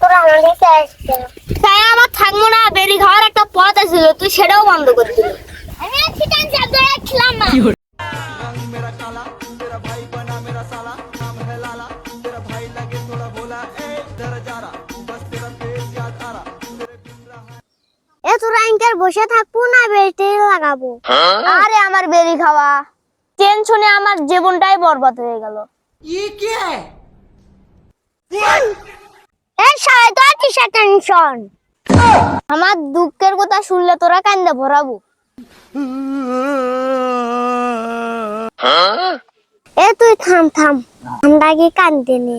তোরা আমাদের তাই আমার থাকবো না, বেরি খাওয়ার একটা পথ আছিল, তুই সেটাও বন্ধ করে দিলি। আমি ঠিকান জাদু রাখলাম না। এ তোরা ইনকার বসে থাকবো না, বেরিতে লাগাবো। আরে আমার বেরি খাওয়া টেনশনে আমার জীবনটাই বরবাদ হয়ে গেল। এই শালা তো কিসের টেনশন? আমার দুঃখের কথা শুনলে তোরা কান্দে ভরাবো। এ তুই থাম থাম, আমরা কি কান্দে নে?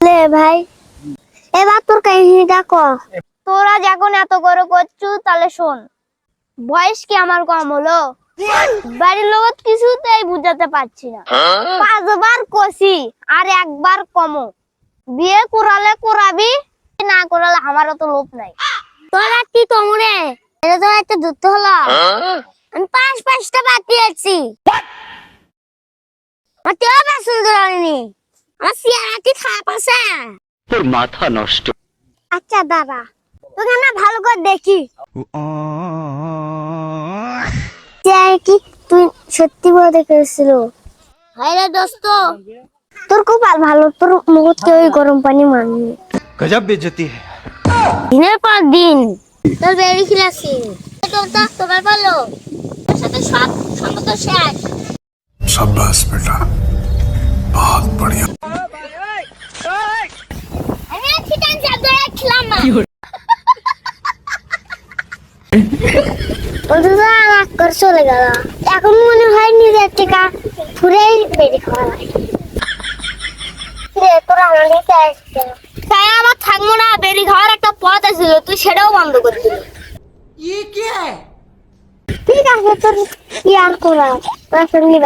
লে ভাই, এবার তোর কাহিনীটা ক। তোরা যখন এত করে করছু তাহলে শোন। বয়স কি আমার কম হলো? বাড়ির লোক কিছুতেই বুঝাতে পারছি না। 5 বার কষি আর একবার কমো। বিয়ে করালে করাবি, না করালে আমারও তো লোভ নাই। তোরা কি তোমরে এটা তো একটা যুদ্ধ হলো। আমি 5টা বাকি আছি। মাটিও বাসন ধরেনি, আমার সিয়ারাটি খারাপ আছে। তোর মাথা নষ্ট। আচ্ছা দাদা, তোকে না ভালো করে দেখি। কি তুই সত্যি বলে দেখেছিল? হায় রে দোস্ত, তোর কপাল ভালো, তোর মুখে ওই গরম পানি মারনি। গজব বেইজ্জতি है। দিনের পর দিন তোর বেরি খিলাসি, তোমার বলো তোর সাথে সব সম্পর্ক শেষ। शाबाश बेटा, बहुत बढ़िया। আমি ঠিকান জাদু রাখলাম না। বন্ধুরা রাগ করে চলে গেল। এখন মনে হয় নিজের টিকা ফুরেই বেরি খাওয়া লাগে। তোরা আমাদের তাই আমার থাকবো না, বেরি খাওয়ার একটা পথ আছিল, তুই সেটাও বন্ধ করে দিলি। ঠিক আছে, তোর কি আর করা, তোর সঙ্গে